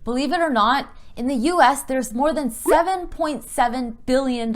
Believe it or not, in the US, there's more than $7.7 billion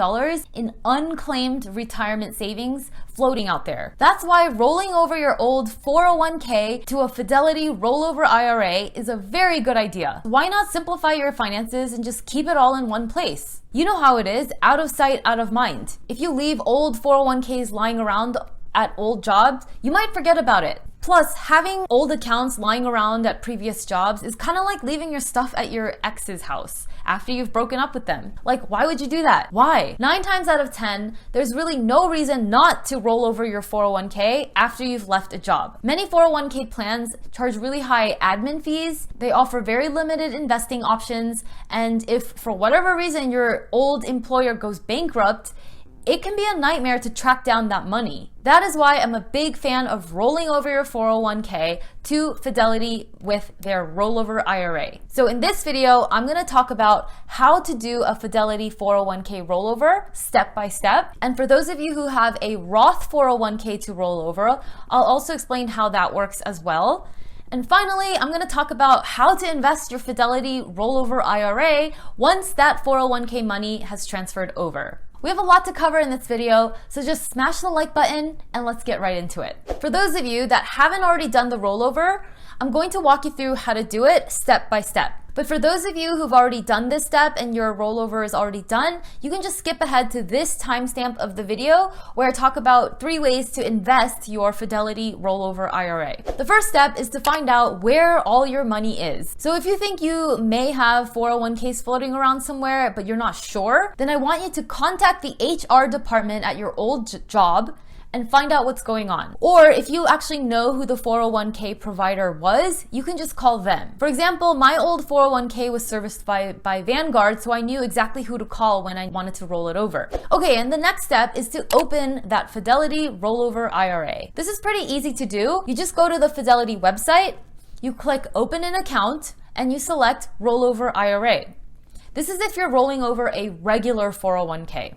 in unclaimed retirement savings floating out there. That's why rolling over your old 401k to a Fidelity Rollover IRA is a very good idea. Why not simplify your finances and just keep it all in one place? You know how it is, out of sight, out of mind. If you leave old 401ks lying around at old jobs, you might forget about it. Plus, having old accounts lying around at previous jobs is kind of like leaving your stuff at your ex's house after you've broken up with them. Like, why would you do that? Why? 9 times out of 10, there's really no reason not to roll over your 401k after you've left a job. Many 401k plans charge really high admin fees. They offer very limited investing options. And if for whatever reason your old employer goes bankrupt, it can be a nightmare to track down that money. That is why I'm a big fan of rolling over your 401k to Fidelity with their Rollover IRA. So in this video, I'm gonna talk about how to do a Fidelity 401k rollover step by step. And for those of you who have a Roth 401k to roll over, I'll also explain how that works as well. And finally, I'm gonna talk about how to invest your Fidelity Rollover IRA once that 401k money has transferred over. We have a lot to cover in this video, so just smash the like button and let's get right into it. For those of you that haven't already done the rollover, I'm going to walk you through how to do it step by step. But for those of you who've already done this step and your rollover is already done, you can just skip ahead to this timestamp of the video where I talk about 3 ways to invest your Fidelity Rollover IRA. The first step is to find out where all your money is. So if you think you may have 401ks floating around somewhere, but you're not sure, then I want you to contact the HR department at your old job and find out what's going on. Or if you actually know who the 401k provider was, you can just call them. For example, my old 401k was serviced by Vanguard, so I knew exactly who to call when I wanted to roll it over. Okay, and the next step is to open that Fidelity Rollover IRA. This is pretty easy to do. You just go to the Fidelity website, you click Open an Account, and you select Rollover IRA. This is if you're rolling over a regular 401k.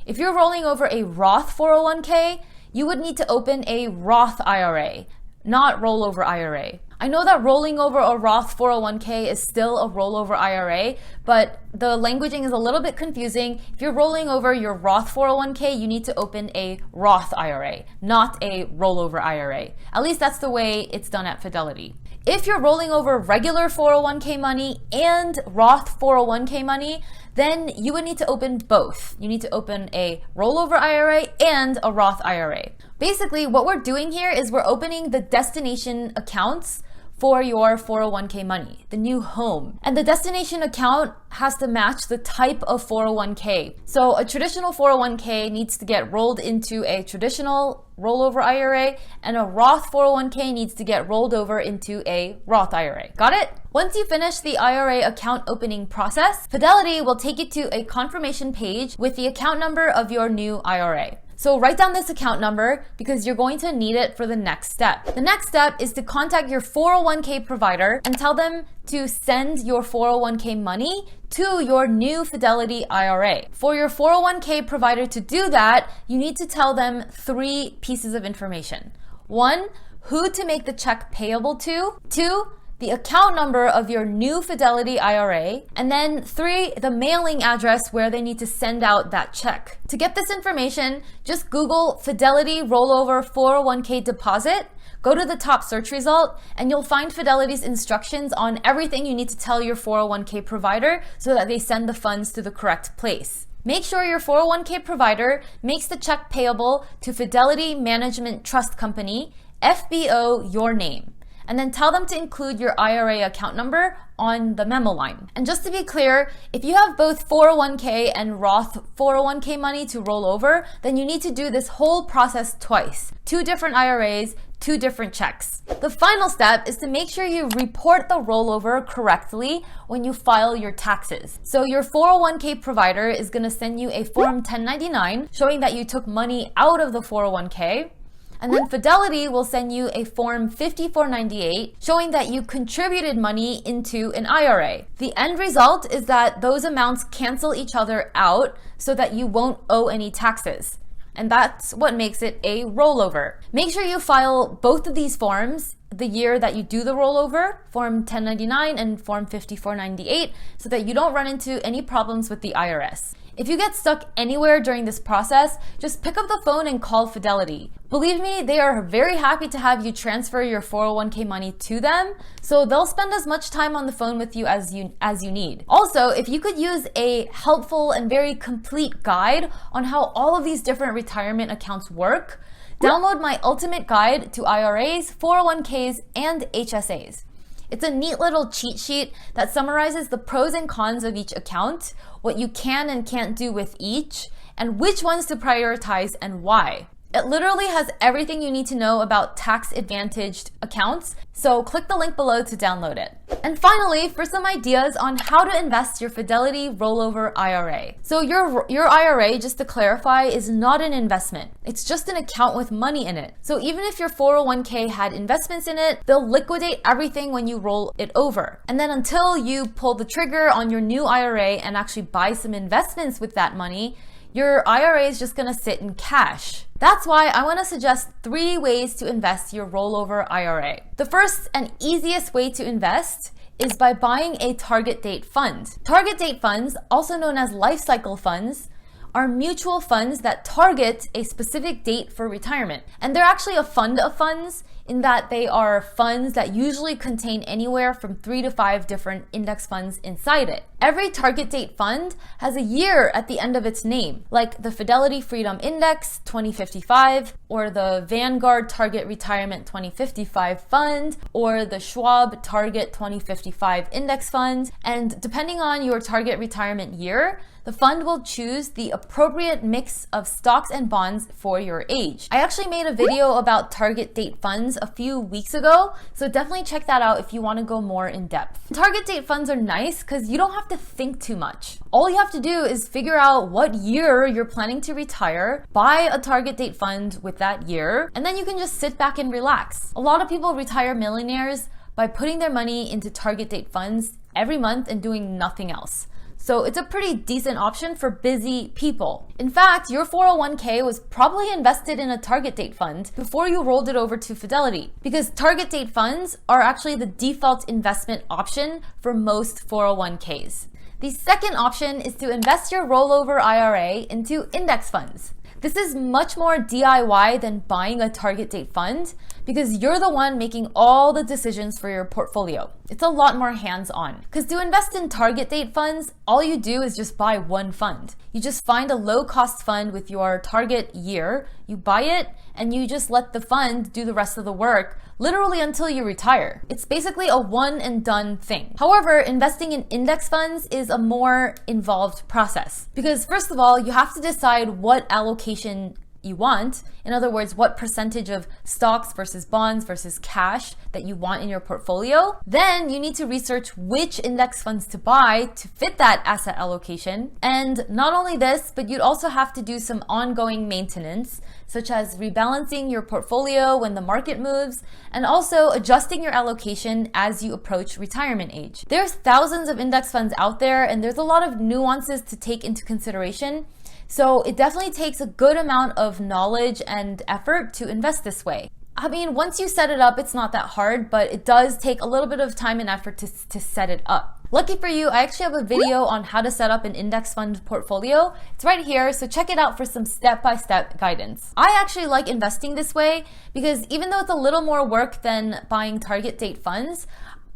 If you're rolling over a Roth 401k, you would need to open a Roth IRA, not Rollover IRA. I know that rolling over a Roth 401k is still a Rollover IRA, but the languaging is a little bit confusing. If you're rolling over your Roth 401k, you need to open a Roth IRA, not a Rollover IRA. At least that's the way it's done at Fidelity. If you're rolling over regular 401k money and Roth 401k money, then you would need to open both. You need to open a Rollover IRA and a Roth IRA. Basically, what we're doing here is we're opening the destination accounts for your 401k money, the new home. And the destination account has to match the type of 401k. So a traditional 401k needs to get rolled into a traditional Rollover IRA, and a Roth 401k needs to get rolled over into a Roth IRA. Got it? Once you finish the IRA account opening process, Fidelity will take you to a confirmation page with the account number of your new IRA. So write down this account number because you're going to need it for the next step. The next step is to contact your 401k provider and tell them to send your 401k money to your new Fidelity IRA. For your 401k provider to do that, you need to tell them 3 pieces of information. 1, who to make the check payable to. 2, the account number of your new Fidelity IRA, and then 3, the mailing address where they need to send out that check. To get this information, just Google Fidelity Rollover 401k deposit, go to the top search result, and you'll find Fidelity's instructions on everything you need to tell your 401k provider so that they send the funds to the correct place. Make sure your 401k provider makes the check payable to Fidelity Management Trust Company, FBO, your name. And then tell them to include your IRA account number on the memo line. And just to be clear, if you have both 401k and Roth 401k money to roll over, then you need to do this whole process twice. 2 different IRAs, 2 different checks. The final step is to make sure you report the rollover correctly when you file your taxes. So your 401k provider is gonna send you a Form 1099 showing that you took money out of the 401k. And then Fidelity will send you a Form 5498 showing that you contributed money into an IRA. The end result is that those amounts cancel each other out so that you won't owe any taxes. And that's what makes it a rollover. Make sure you file both of these forms the year that you do the rollover, Form 1099 and Form 5498, so that you don't run into any problems with the IRS. If you get stuck anywhere during this process, just pick up the phone and call Fidelity. Believe me, they are very happy to have you transfer your 401k money to them, so they'll spend as much time on the phone with you as you need. Also, if you could use a helpful and very complete guide on how all of these different retirement accounts work, download my ultimate guide to IRAs, 401ks, and HSAs. It's a neat little cheat sheet that summarizes the pros and cons of each account, what you can and can't do with each, and which ones to prioritize and why. It literally has everything you need to know about tax-advantaged accounts, so click the link below to download it. And finally, for some ideas on how to invest your Fidelity Rollover IRA. So your IRA, just to clarify, is not an investment. It's just an account with money in it. So even if your 401k had investments in it, they'll liquidate everything when you roll it over. And then until you pull the trigger on your new IRA and actually buy some investments with that money, your IRA is just gonna sit in cash. That's why I wanna suggest 3 ways to invest your rollover IRA. The first and easiest way to invest is by buying a target date fund. Target date funds, also known as life cycle funds, are mutual funds that target a specific date for retirement. And they're actually a fund of funds in that they are funds that usually contain anywhere from 3 to 5 different index funds inside it. Every target date fund has a year at the end of its name, like the Fidelity Freedom Index 2055, or the Vanguard Target Retirement 2055 Fund, or the Schwab Target 2055 Index Fund. And depending on your target retirement year, the fund will choose the appropriate mix of stocks and bonds for your age. I actually made a video about target date funds a few weeks ago, so definitely check that out if you want to go more in depth. Target date funds are nice because you don't have to think too much. All you have to do is figure out what year you're planning to retire, buy a target date fund with that year, and then you can just sit back and relax. A lot of people retire millionaires by putting their money into target date funds every month and doing nothing else. So it's a pretty decent option for busy people. In fact, your 401k was probably invested in a target date fund before you rolled it over to Fidelity, because target date funds are actually the default investment option for most 401ks. The second option is to invest your rollover IRA into index funds. This is much more DIY than buying a target date fund because you're the one making all the decisions for your portfolio. It's a lot more hands-on. Because to invest in target date funds, all you do is just buy one fund. You just find a low-cost fund with your target year, you buy it, and you just let the fund do the rest of the work, literally until you retire. It's basically a one and done thing. However, investing in index funds is a more involved process. Because first of all, you have to decide what allocation you want. In other words, what percentage of stocks versus bonds versus cash that you want in your portfolio. Then you need to research which index funds to buy to fit that asset allocation. And not only this, but you'd also have to do some ongoing maintenance, such as rebalancing your portfolio when the market moves, and also adjusting your allocation as you approach retirement age. There's thousands of index funds out there, and there's a lot of nuances to take into consideration. So it definitely takes a good amount of knowledge and effort to invest this way. I mean, once you set it up, it's not that hard, but it does take a little bit of time and effort to set it up. Lucky for you, I actually have a video on how to set up an index fund portfolio. It's right here, so check it out for some step-by-step guidance. I actually like investing this way because even though it's a little more work than buying target date funds,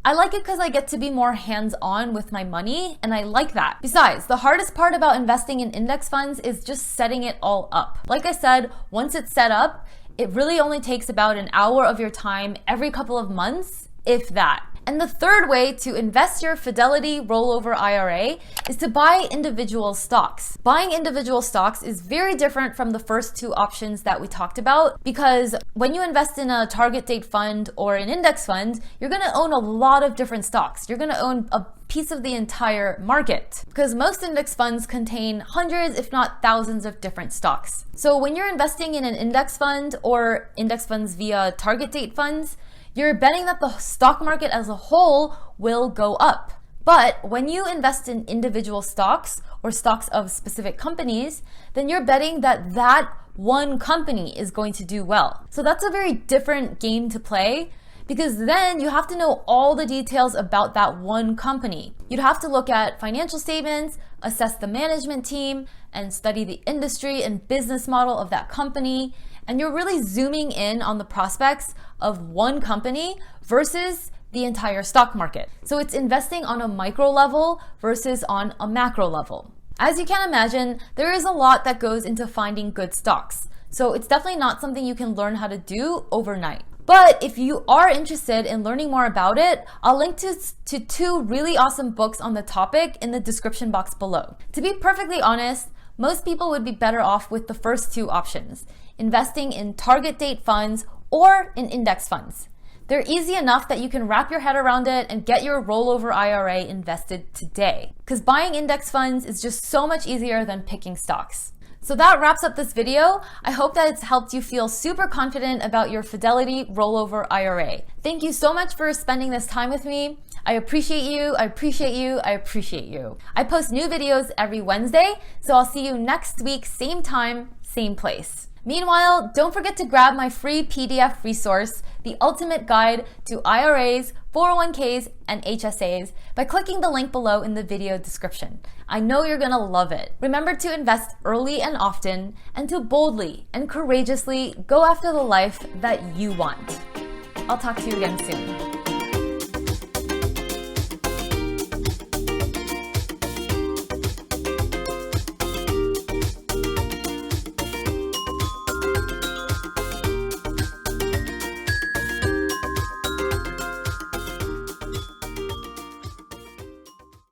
I like it because I get to be more hands-on with my money, and I like that. Besides, the hardest part about investing in index funds is just setting it all up. Like I said, once it's set up, it really only takes about an hour of your time every couple of months, if that. And the third way to invest your Fidelity Rollover IRA is to buy individual stocks. Buying individual stocks is very different from the first two options that we talked about, because when you invest in a target date fund or an index fund, you're going to own a lot of different stocks. You're going to own a piece of the entire market, because most index funds contain hundreds, if not thousands, of different stocks. So when you're investing in an index fund or index funds via target date funds, you're betting that the stock market as a whole will go up. But when you invest in individual stocks or stocks of specific companies, then you're betting that that one company is going to do well. So that's a very different game to play. because then you have to know all the details about that one company. You'd have to look at financial statements, assess the management team, and study the industry and business model of that company. And you're really zooming in on the prospects of one company versus the entire stock market. So it's investing on a micro level versus on a macro level. As you can imagine, there is a lot that goes into finding good stocks. So it's definitely not something you can learn how to do overnight. But if you are interested in learning more about it, I'll link to 2 really awesome books on the topic in the description box below. To be perfectly honest, most people would be better off with the first 2 options, investing in target date funds or in index funds. They're easy enough that you can wrap your head around it and get your rollover IRA invested today. Because buying index funds is just so much easier than picking stocks. So that wraps up this video. I hope that it's helped you feel super confident about your Fidelity Rollover IRA. Thank you so much for spending this time with me. I appreciate you, I appreciate you, I appreciate you. I post new videos every Wednesday, so I'll see you next week, same time, same place. Meanwhile, don't forget to grab my free PDF resource, The Ultimate Guide to IRAs, 401ks, and HSAs by clicking the link below in the video description. I know you're gonna love it. Remember to invest early and often, and to boldly and courageously go after the life that you want. I'll talk to you again soon.